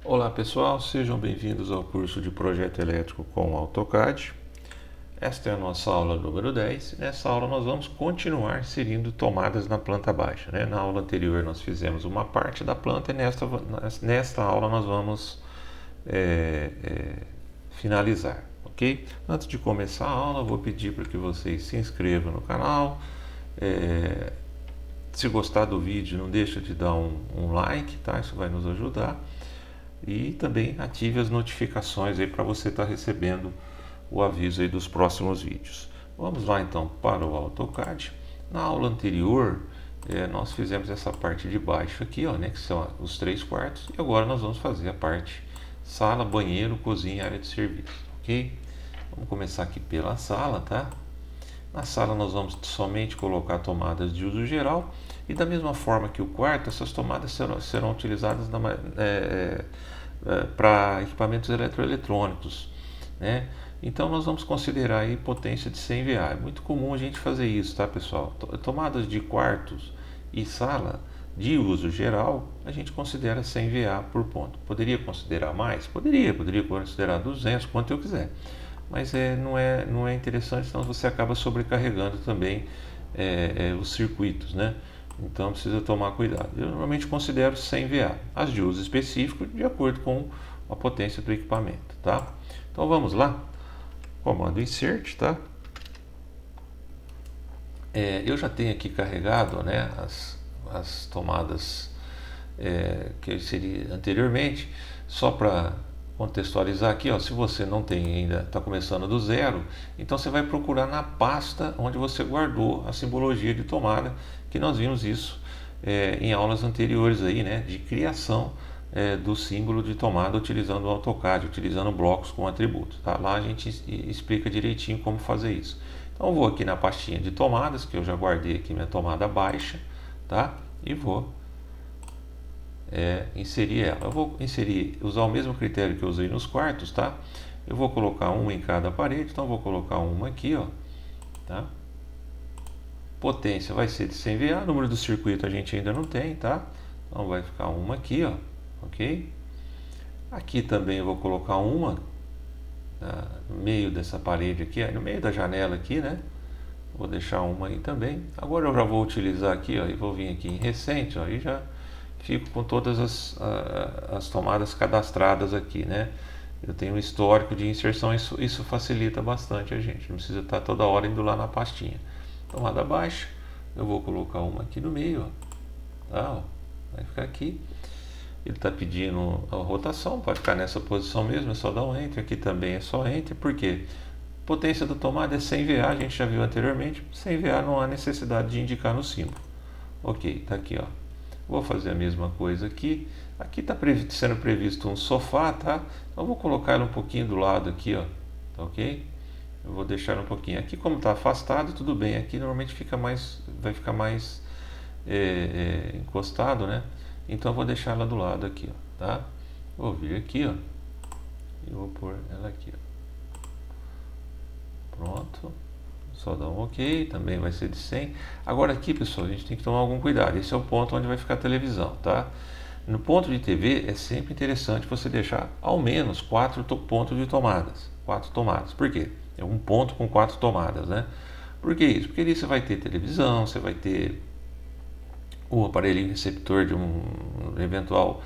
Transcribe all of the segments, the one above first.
Olá pessoal, sejam bem-vindos ao curso de Projeto Elétrico com AutoCAD. Esta é a nossa aula número 10. Nessa aula nós vamos continuar inserindo tomadas na planta baixa, né? Na aula anterior nós fizemos uma parte da planta e nesta aula nós vamos finalizar, ok? Antes de começar a aula, vou pedir para que vocês se inscrevam no canal. Se gostar do vídeo, não deixa de dar um like, tá? Isso vai nos ajudar. E também ative as notificações aí para você estar recebendo o aviso aí dos próximos vídeos. Vamos lá então para o AutoCAD. Na aula anterior nós fizemos essa parte de baixo aqui, ó, né, que são os 3 quartos, e agora nós vamos fazer a parte sala, banheiro, cozinha e área de serviço, ok? Vamos começar aqui pela sala, tá? Na sala nós vamos somente colocar tomadas de uso geral e da mesma forma que o quarto, essas tomadas serão utilizadas para equipamentos eletroeletrônicos, né? Então nós vamos considerar aí potência de 100 VA. É muito comum a gente fazer isso, tá, pessoal? Tomadas de quartos e sala de uso geral, a gente considera 100 VA por ponto. Poderia considerar mais? Poderia considerar 200, quanto eu quiser. Mas não é interessante, senão você acaba sobrecarregando também os circuitos, né? Então precisa tomar cuidado. Eu normalmente considero 100 VA, as de uso específico, de acordo com a potência do equipamento, tá? Então vamos lá. Comando Insert, tá? Eu já tenho aqui carregado, né, as tomadas que seria anteriormente, só para contextualizar aqui, ó, se você não tem ainda, está começando do zero, então você vai procurar na pasta onde você guardou a simbologia de tomada, que nós vimos isso em aulas anteriores aí, né, de criação do símbolo de tomada utilizando o AutoCAD, utilizando blocos com atributos, tá? Lá a gente explica direitinho como fazer isso. Então eu vou aqui na pastinha de tomadas, que eu já guardei aqui minha tomada baixa, tá? E vou inserir ela. Eu vou usar o mesmo critério que eu usei nos quartos, tá? Eu vou colocar uma em cada parede, então eu vou colocar uma aqui, ó, tá? Potência vai ser de 100 VA, número do circuito a gente ainda não tem, tá? Então vai ficar uma aqui, ó, ok? Aqui também eu vou colocar uma no meio dessa parede aqui, no meio da janela aqui, né? Vou deixar uma aí também. Agora eu já vou utilizar aqui, ó, e vou vir aqui em recente, ó, e já fico com todas as tomadas cadastradas aqui, né? Eu tenho um histórico de inserção, isso facilita bastante a gente, não precisa estar toda hora indo lá na pastinha. Tomada baixa, eu vou colocar uma aqui no meio, ó, tá, ó, vai ficar aqui. Ele está pedindo a rotação, pode ficar nessa posição mesmo, é só dar um Enter, aqui também é só Enter, porque potência da tomada é 100 VA, a gente já viu anteriormente, 100 VA não há necessidade de indicar no símbolo. Ok, tá aqui, ó. Vou fazer a mesma coisa aqui. Aqui está sendo previsto um sofá, tá? Então vou colocar ele um pouquinho do lado aqui, ó. Tá ok? Eu vou deixar um pouquinho. Aqui como está afastado, tudo bem. Aqui normalmente vai ficar mais encostado, né? Então eu vou deixar ela do lado aqui, ó, tá? Vou vir aqui, ó. E vou pôr ela aqui, ó. Pronto. Só dá um OK, também vai ser de 100. Agora aqui, pessoal, a gente tem que tomar algum cuidado. Esse é o ponto onde vai ficar a televisão, tá? No ponto de TV é sempre interessante você deixar ao menos 4 pontos de tomadas. 4 tomadas. Por quê? É um ponto com 4 tomadas, né? Por que isso? Porque ali você vai ter televisão, você vai ter o aparelho receptor de um eventual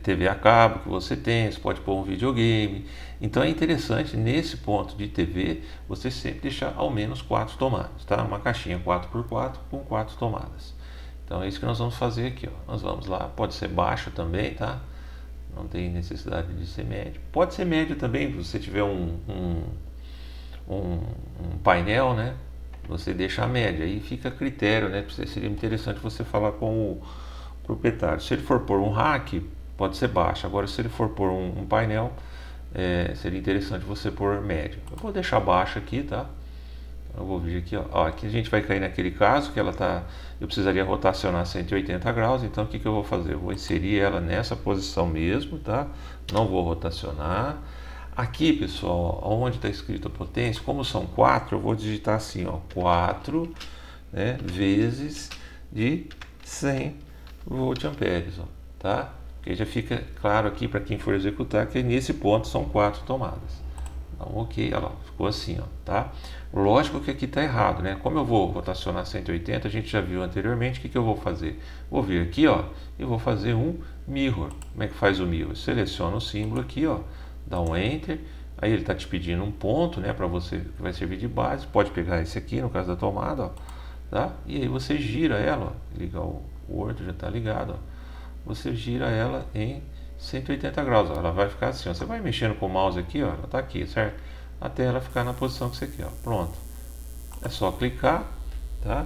TV a cabo que você tem, você pode pôr um videogame. Então é interessante nesse ponto de TV você sempre deixar ao menos 4 tomadas, tá? Uma caixinha 4x4 com 4 tomadas. Então é isso que nós vamos fazer aqui, ó. Nós vamos lá, pode ser baixo também, tá? Não tem necessidade de ser médio. Pode ser médio também, se você tiver um painel, né? Você deixa a média, aí fica a critério, né? Seria interessante você falar com o proprietário. Se ele for pôr um rack, pode ser baixo. Agora, se ele for pôr um painel, seria interessante você pôr médio. Eu vou deixar baixo aqui, tá? Eu vou vir aqui, ó. Aqui a gente vai cair naquele caso que ela tá. Eu precisaria rotacionar 180 graus, então o que eu vou fazer? Eu vou inserir ela nessa posição mesmo, tá? Não vou rotacionar. Aqui, pessoal, onde está escrito a potência, como são 4, eu vou digitar assim, ó, 4, né, vezes de 100 voltamperes, ó, tá? Porque já fica claro aqui para quem for executar que nesse ponto são 4 tomadas. Então, ok, olha lá, ficou assim, ó, tá? Lógico que aqui está errado, né? Como eu vou rotacionar 180, a gente já viu anteriormente, o que eu vou fazer? Vou vir aqui, ó, e vou fazer um mirror. Como é que faz o mirror? Seleciona o símbolo aqui, ó, dá um Enter, aí ele está te pedindo um ponto, né, para você, que vai servir de base. Pode pegar esse aqui, no caso da tomada, ó, tá? E aí você gira ela, ó, ligar o Word, já está ligado, ó. Você gira ela em 180 graus, ó. Ela vai ficar assim, ó. Você vai mexendo com o mouse aqui, ó, ela está aqui, certo? Até ela ficar na posição que você quer, ó. Pronto. É só clicar, tá?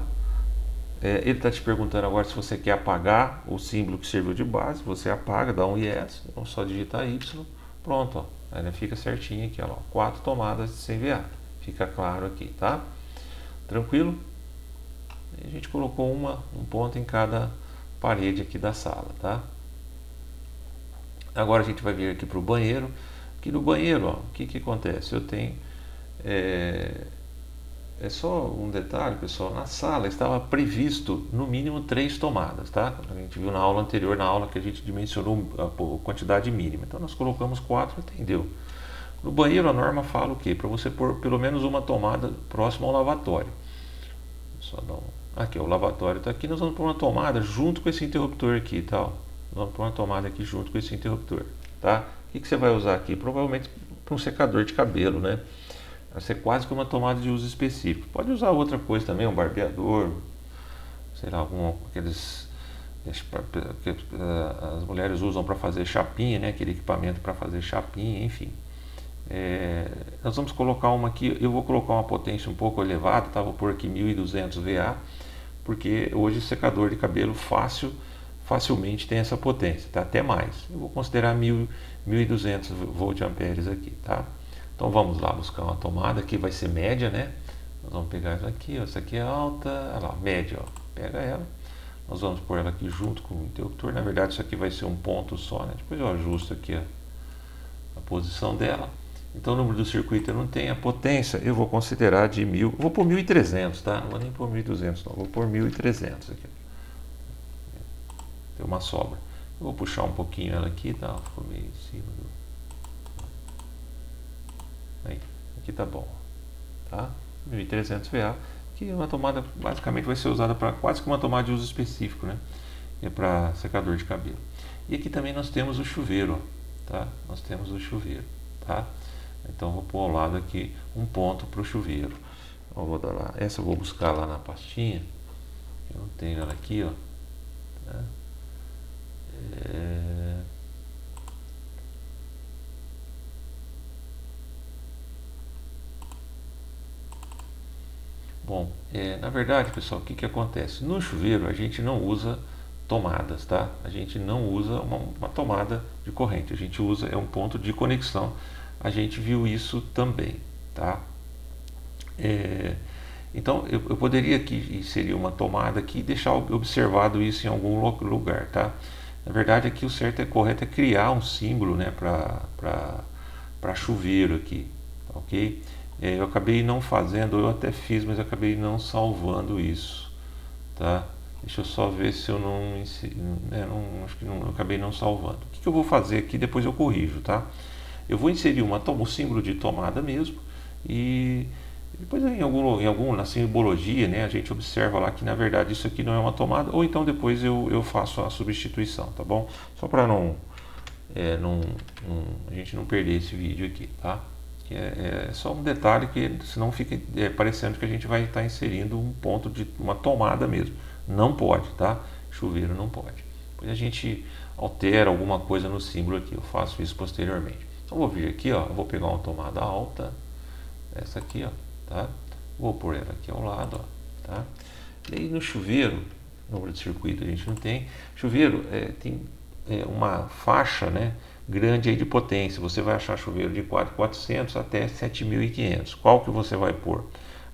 Ele está te perguntando agora se você quer apagar o símbolo que serviu de base. Você apaga, dá um Yes, então só digitar Y, pronto, ó. Aí fica certinho aqui, ó, 4 tomadas de CVA. Fica claro aqui, tá? Tranquilo? E a gente colocou um ponto em cada parede aqui da sala, tá? Agora a gente vai vir aqui para o banheiro. Aqui no banheiro, ó, o que acontece? Eu tenho é só um detalhe, pessoal. Na sala estava previsto no mínimo 3 tomadas, tá? A gente viu na aula anterior, na aula que a gente dimensionou a quantidade mínima. Então nós colocamos 4, entendeu? No banheiro a norma fala o quê? Para você pôr pelo menos uma tomada próxima ao lavatório. Só dar aqui, ó, o lavatório está aqui. Nós vamos pôr uma tomada junto com esse interruptor aqui, tá? Nós vamos pôr uma tomada aqui junto com esse interruptor, tá? O que você vai usar aqui? Provavelmente para um secador de cabelo, né? Vai ser quase que uma tomada de uso específico. Pode usar outra coisa também, um barbeador, sei lá, aqueles que as mulheres usam para fazer chapinha, né? Aquele equipamento para fazer chapinha, enfim. Nós vamos colocar uma aqui. Eu vou colocar uma potência um pouco elevada, tá? Vou pôr aqui 1200 VA, porque hoje o secador de cabelo facilmente tem essa potência, tá? Até mais. Eu vou considerar 1200 volt-amperes aqui, tá? Então vamos lá buscar uma tomada que vai ser média, né? Nós vamos pegar essa aqui, ó. Essa aqui é alta, olha lá, média, ó. Pega ela. Nós vamos pôr ela aqui junto com o interruptor. Na verdade, isso aqui vai ser um ponto só, né? Depois eu ajusto aqui a posição dela. Então o número do circuito eu não tenho. A potência eu vou considerar de 1000. Eu vou pôr 1300, tá? Não vou nem pôr 1200, não. Vou pôr 1300 aqui. Tem uma sobra. Eu vou puxar um pouquinho ela aqui, tá? Ficou meio em cima do... Aí, aqui tá bom, tá? 1300 VA, que é uma tomada, basicamente vai ser usada para quase que uma tomada de uso específico, né? É para secador de cabelo. E aqui também nós temos o chuveiro, tá? Nós temos o chuveiro, tá? Então vou pôr ao lado aqui um ponto para o chuveiro. Eu vou dar lá, essa eu vou buscar lá na pastinha. Eu não tenho ela aqui, ó. Tá? Bom, na verdade, pessoal, o que acontece? No chuveiro a gente não usa tomadas, tá? A gente não usa uma tomada de corrente, a gente usa um ponto de conexão. A gente viu isso também, tá? Então eu poderia aqui inserir uma tomada aqui e deixar observado isso em algum lugar, tá? Na verdade aqui o correto é criar um símbolo, né, para chuveiro aqui, tá, ok? Eu acabei não fazendo, eu até fiz, mas acabei não salvando isso, tá? Deixa eu só ver se eu acho que não, eu acabei não salvando. O que eu vou fazer aqui, depois eu corrijo, tá? Eu vou inserir um símbolo de tomada mesmo, e depois na simbologia, né, a gente observa lá que na verdade isso aqui não é uma tomada, ou então depois eu faço a substituição, tá bom? Só para a gente não perder esse vídeo aqui, tá? É só um detalhe que senão fica parecendo que a gente vai estar inserindo um ponto de uma tomada mesmo. Não pode, tá? Chuveiro não pode. Depois a gente altera alguma coisa no símbolo aqui. Eu faço isso posteriormente. Então vou vir aqui, ó. Eu vou pegar uma tomada alta, essa aqui, ó, tá? Vou pôr ela aqui ao lado, ó, tá? E aí no chuveiro, número de circuito a gente não tem. Chuveiro tem uma faixa, né, grande aí de potência. Você vai achar chuveiro de 4.400 até 7.500. Qual que você vai pôr?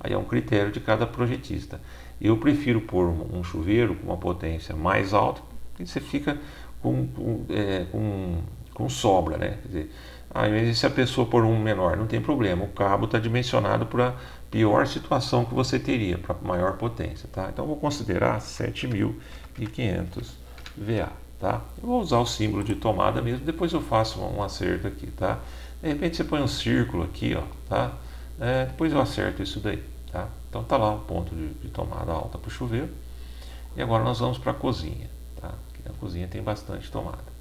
Aí é um critério de cada projetista. Eu prefiro pôr um chuveiro com uma potência mais alta, porque você fica com sobra, né? Quer dizer, mas se a pessoa pôr um menor, não tem problema. O cabo está dimensionado para a pior situação que você teria, para maior potência, tá? Então vou considerar 7.500 VA, tá? Eu vou usar o símbolo de tomada mesmo, depois eu faço um acerto aqui, tá? De repente você põe um círculo aqui, ó, tá? Depois eu acerto isso daí, tá? Então tá lá o ponto de tomada alta para o chuveiro. E agora nós vamos para a cozinha, tá? Aqui na cozinha tem bastante tomada.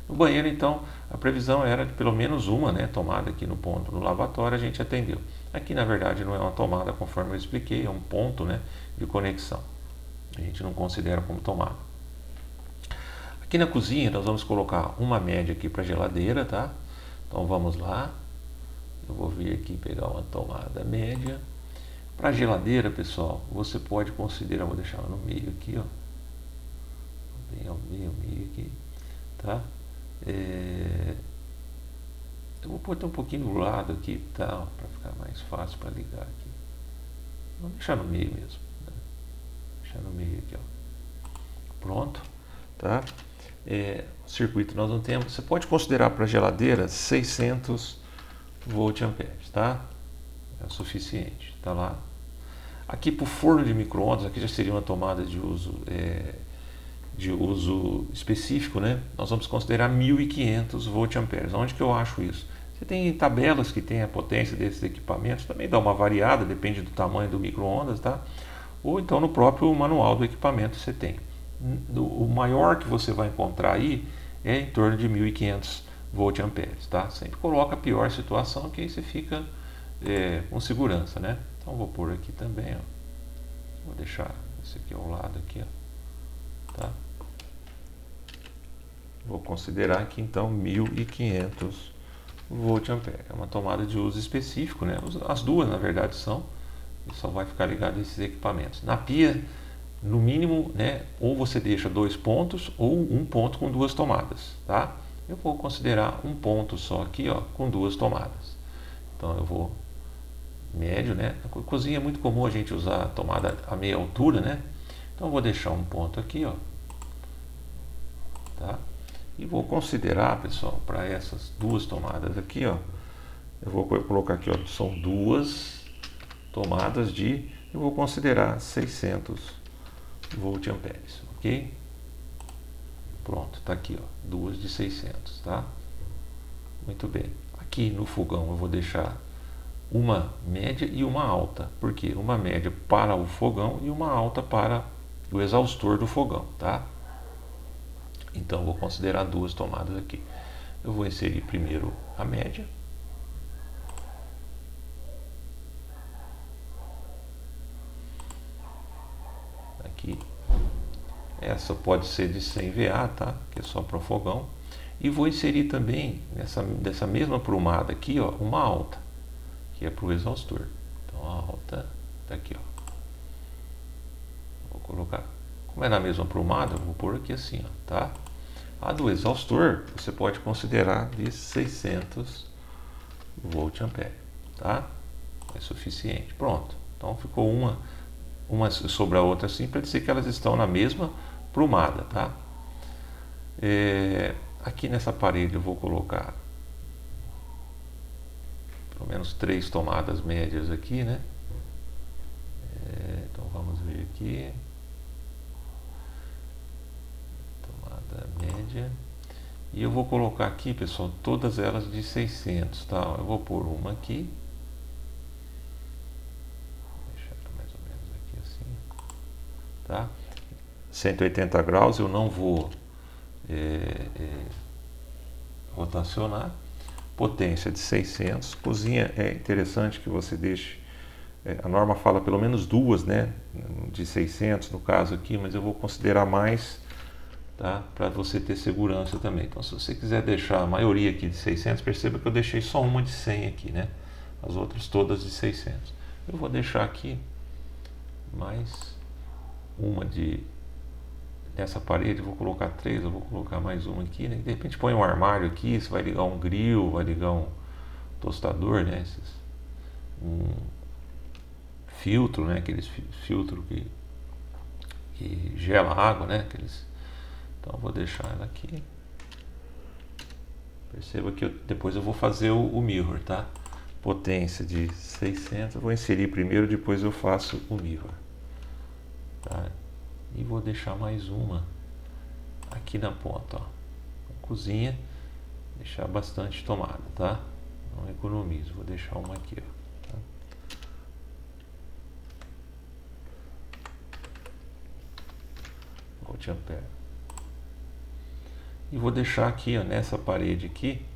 No banheiro, então, a previsão era de pelo menos uma, né, tomada aqui no ponto. No lavatório a gente atendeu. Aqui, na verdade, não é uma tomada, conforme eu expliquei, é um ponto, né, de conexão. A gente não considera como tomada. Aqui na cozinha nós vamos colocar uma média aqui para a geladeira, tá? Então vamos lá. Eu vou vir aqui pegar uma tomada média. Para a geladeira, pessoal, você pode considerar, vou deixar ela no meio aqui, ó. Bem ao meio aqui, tá? Eu vou pôr até um pouquinho do lado aqui, tá? Para ficar mais fácil para ligar aqui. Vou deixar no meio mesmo, né? Deixar no meio aqui, ó. Pronto, tá? O circuito nós não temos. Você pode considerar para a geladeira 600 volt-amperes, tá? É o suficiente, tá lá. Aqui para o forno de micro-ondas, aqui já seria uma tomada de uso específico, né? Nós vamos considerar 1500 volt-amperes. Onde que eu acho isso? Você tem tabelas que tem a potência desses equipamentos, também dá uma variada, depende do tamanho do micro-ondas, tá? Ou então no próprio manual do equipamento você tem. O maior que você vai encontrar aí é em torno de 1500 volt-amperes, tá? Sempre coloca a pior situação, que aí você fica com segurança, né? Então vou pôr aqui também, ó. Vou deixar esse aqui ao lado aqui, ó. Tá? Vou considerar aqui então 1500 volt-ampere. É uma tomada de uso específico, né? As duas, na verdade, são. E só vai ficar ligado a esses equipamentos. Na pia, no mínimo, né? Ou você deixa 2 pontos ou um ponto com 2 tomadas, tá? Eu vou considerar um ponto só aqui, ó, com 2 tomadas. Então eu vou médio, né? Na cozinha é muito comum a gente usar a tomada a meia altura, né? Então eu vou deixar um ponto aqui, ó. Tá? E vou considerar, pessoal, para essas 2 tomadas aqui, ó. Eu vou colocar aqui, ó, são 2 tomadas eu vou considerar 600 volt-amperes, ok? Pronto, tá aqui, ó, 2 de 600, tá? Muito bem. Aqui no fogão eu vou deixar uma média e uma alta. Por quê? Uma média para o fogão e uma alta para o exaustor do fogão, tá? Então eu vou considerar 2 tomadas aqui. Eu vou inserir primeiro a média. Aqui. Essa pode ser de 100 VA, tá? Que é só para o fogão. E vou inserir também dessa mesma prumada aqui, ó, uma alta, que é para o exaustor. Então a alta tá aqui, ó. Vou colocar. Como é na mesma prumada, eu vou pôr aqui assim, ó, tá? A do exaustor você pode considerar de 600 volt-ampere, tá? É suficiente. Pronto. Então ficou uma sobre a outra assim, para dizer que elas estão na mesma prumada, tá? Aqui nessa parede eu vou colocar pelo menos 3 tomadas médias aqui, né? Então vamos ver aqui. Tomada média. E eu vou colocar aqui, pessoal, todas elas de 600, tá? Eu vou pôr uma aqui. Deixar mais ou menos aqui assim, tá? 180 graus, eu não vou rotacionar. Potência de 600. Cozinha é interessante que você deixe, a norma fala pelo menos 2, né? De 600 no caso aqui, mas eu vou considerar mais, tá? Para você ter segurança também. Então, se você quiser deixar a maioria aqui de 600, perceba que eu deixei só uma de 100 aqui, né? As outras todas de 600. Eu vou deixar aqui mais uma nessa parede, vou colocar 3, eu vou colocar mais uma aqui, né? De repente põe um armário aqui, você vai ligar um grill, vai ligar um tostador, né? Um filtro, né? Aqueles filtros que gela água, né? Então eu vou deixar ela aqui. Perceba que depois eu vou fazer o mirror, tá? Potência de 600, eu vou inserir primeiro, depois eu faço o mirror, tá? E vou deixar mais uma aqui na ponta, ó. Cozinha, deixar bastante tomada, tá? Não economizo, vou deixar uma aqui, ó, tá? Volt ampere. E vou deixar aqui, ó, nessa parede aqui,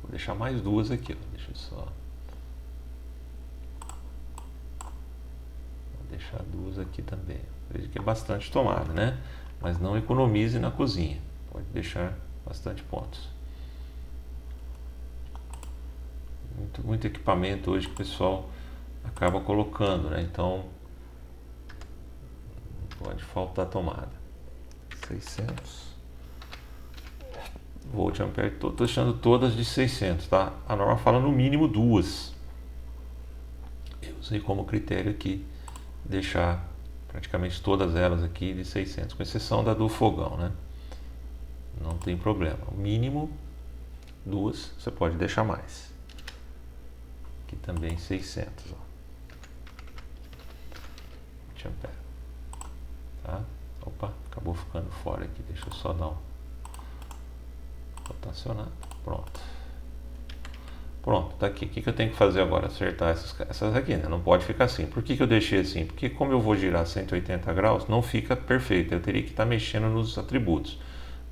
vou deixar mais duas aqui, ó. Deixa eu só. Vou deixar duas aqui também. Veja que é bastante tomada, né? Mas não economize na cozinha. Pode deixar bastante pontos. Muito equipamento hoje que o pessoal acaba colocando, né? Então não pode faltar tomada. 600 volt ampere. Estou deixando todas de 600, tá? A norma fala no mínimo duas. Eu usei como critério aqui deixar praticamente todas elas aqui de 600, com exceção da do fogão, né? Não tem problema. O mínimo duas, você pode deixar mais. Aqui também 600, ó. Ampere. Tá? Opa, acabou ficando fora aqui. Deixa eu só dar um rotacionar. Pronto. Pronto, tá aqui. O que eu tenho que fazer agora? Acertar essas aqui, né? Não pode ficar assim. Por que eu deixei assim? Porque como eu vou girar 180 graus, não fica perfeito. Eu teria que estar mexendo nos atributos.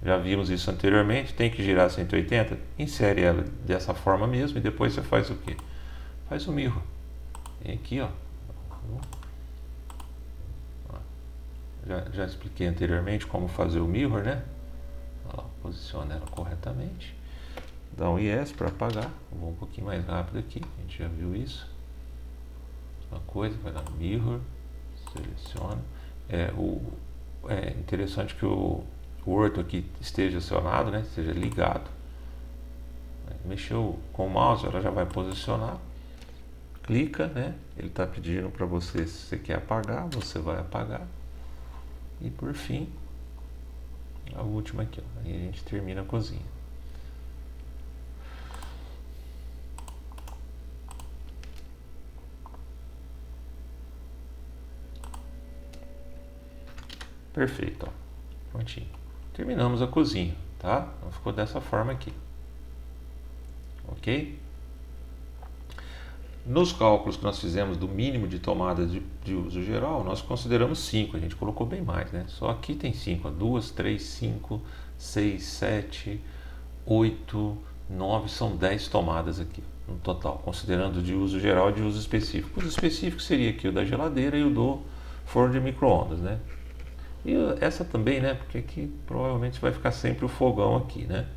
Já vimos isso anteriormente. Tem que girar 180. Insere ela dessa forma mesmo e depois você faz o quê? Faz o mirror. Vem aqui, ó. Já expliquei anteriormente como fazer o mirror, né? Olha lá, posiciona ela corretamente. Dá um yes para apagar. Vou um pouquinho mais rápido aqui. A gente já viu isso. Uma coisa, vai dar mirror. Seleciona. É interessante que o orto aqui esteja acionado, né? Esteja ligado. Mexeu com o mouse, ela já vai posicionar. Clica, né? Ele está pedindo para você, se você quer apagar, você vai apagar. E por fim, a última aqui, ó. Aí a gente termina a cozinha. Perfeito, ó. Prontinho. Terminamos a cozinha, tá? Então ficou dessa forma aqui. Ok? Nos cálculos que nós fizemos do mínimo de tomada de uso geral, nós consideramos 5, a gente colocou bem mais, né? Só aqui tem 5, 2, 3, 5, 6, 7, 8, 9, são 10 tomadas aqui no total, considerando de uso geral e de uso específico. O uso específico seria aqui o da geladeira e o do forno de micro-ondas, né? E essa também, né? Porque aqui provavelmente vai ficar sempre o fogão aqui, né?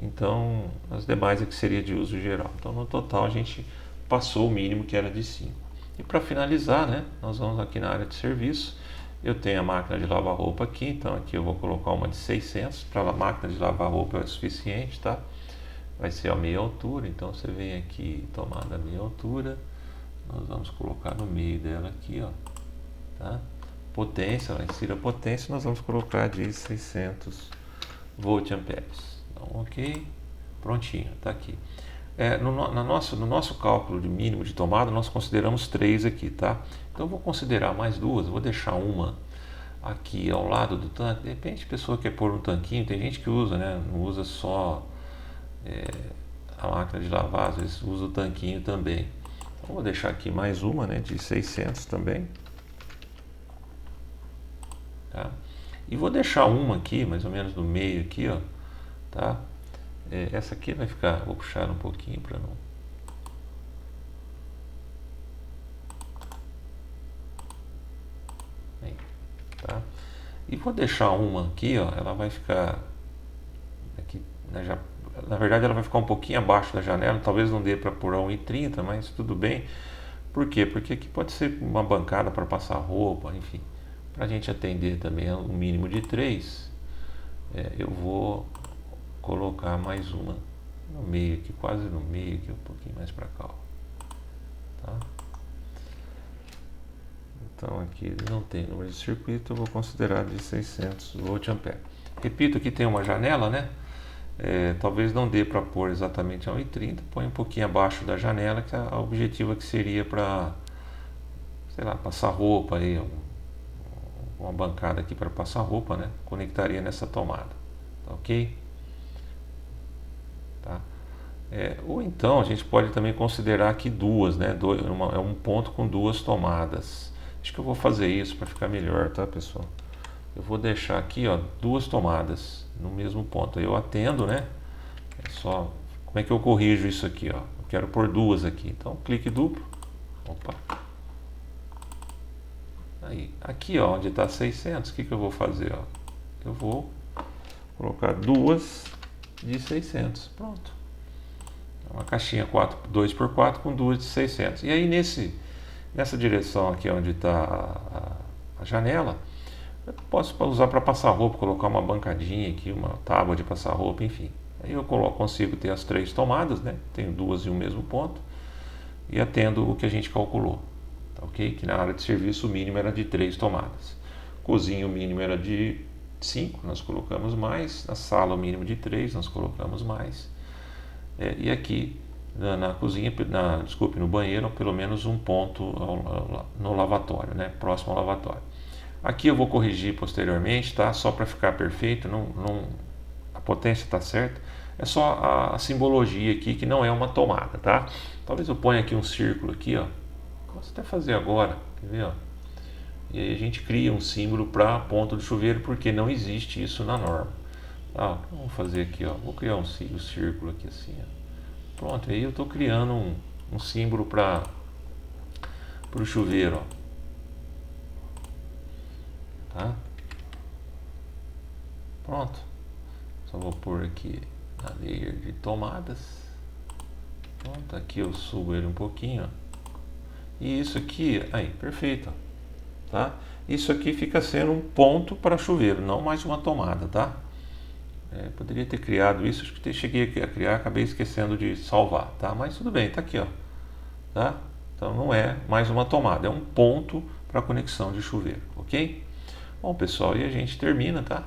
Então, as demais aqui seria de uso geral. Então, no total, a gente passou o mínimo que era de 5. E para finalizar, né, nós vamos aqui na área de serviço. Eu tenho a máquina de lavar roupa aqui, então aqui eu vou colocar uma de 600. Para a máquina de lavar roupa é o suficiente, tá? Vai ser a meia altura, então você vem aqui, tomada a meia altura. Nós vamos colocar no meio dela aqui, ó, tá? Potência, ela insira a potência, nós vamos colocar de 600 volt amperes. Então, ok, prontinho, tá aqui. No nosso cálculo de mínimo de tomada, nós consideramos 3 aqui, tá? Então eu vou considerar mais duas, vou deixar uma aqui ao lado do tanque. De repente a pessoa quer pôr um tanquinho, tem gente que usa, né? Não usa só a máquina de lavar, às vezes usa o tanquinho também. Então vou deixar aqui mais uma, né? De 600 também. Tá? E vou deixar uma aqui, mais ou menos no meio aqui, ó, tá? Essa aqui vai ficar, vou puxar um pouquinho para não. Aí, tá? E vou deixar uma aqui, ó, ela vai ficar aqui, né, na verdade ela vai ficar um pouquinho abaixo da janela, talvez não dê para pôr a 1,30, mas tudo bem. Por quê? Porque aqui pode ser uma bancada para passar roupa, enfim. Para a gente atender também um mínimo de 3, eu vou colocar mais uma no meio aqui, quase no meio aqui, um pouquinho mais para cá, ó. Tá? Então aqui não tem número de circuito, eu vou considerar de 600 volt ampere. Repito, aqui tem uma janela, né? Talvez não dê para pôr exatamente a 1,30, põe um pouquinho abaixo da janela, que o objetivo aqui seria para, sei lá, passar roupa aí, uma bancada aqui para passar roupa, né? Conectaria nessa tomada, tá ok? Tá? Ou então a gente pode também considerar aqui duas, né? É um ponto com duas tomadas. Acho que eu vou fazer isso para ficar melhor, tá, pessoal? Eu vou deixar aqui, ó, duas tomadas no mesmo ponto. Aí eu atendo, né? É só como é que eu corrijo isso aqui, ó? Eu quero pôr duas aqui. Então clique duplo. Opa. Aí, aqui, ó, onde está 600, o que eu vou fazer, ó? Eu vou colocar duas de 600. Pronto. Uma caixinha 2x4 com duas de 600. E aí nessa direção aqui onde está a janela, eu posso usar para passar roupa, colocar uma bancadinha aqui, uma tábua de passar roupa, enfim. Aí eu consigo ter as três tomadas, né? Tenho duas em um mesmo ponto e atendo o que a gente calculou, tá ok? Que na área de serviço o mínimo era de 3 tomadas. Cozinha o mínimo era de 5, nós colocamos mais. Na sala o mínimo de 3, nós colocamos mais. E aqui na cozinha, desculpe, no banheiro, pelo menos um ponto no lavatório, né? Próximo ao lavatório. Aqui eu vou corrigir posteriormente, tá? Só para ficar perfeito, a potência está certa. É só a simbologia aqui que não é uma tomada, tá? Talvez eu ponha aqui um círculo aqui, ó. Posso até fazer agora, quer ver, ó? E aí a gente cria um símbolo para ponto de chuveiro, porque não existe isso na norma. Tá? Vamos fazer aqui, ó. Vou criar um círculo aqui assim, ó. Pronto, aí eu estou criando um símbolo para o chuveiro, ó. Tá? Pronto. Só vou pôr aqui na layer de tomadas. Pronto, aqui eu subo ele um pouquinho, ó. E isso aqui, aí, perfeito, ó. Tá? Isso aqui fica sendo um ponto para chuveiro, não mais uma tomada, tá? Poderia ter criado isso, acho que cheguei a criar, acabei esquecendo de salvar, tá? Mas tudo bem, tá aqui, ó. Tá? Então não é mais uma tomada, é um ponto para conexão de chuveiro, ok? Bom, pessoal, e a gente termina, tá?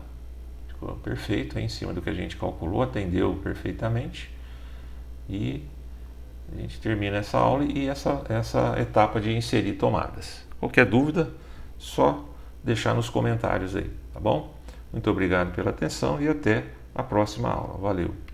Ficou perfeito, em cima do que a gente calculou, atendeu perfeitamente. E a gente termina essa aula e essa etapa de inserir tomadas. Qualquer dúvida, só deixar nos comentários aí, tá bom? Muito obrigado pela atenção e até a próxima aula. Valeu!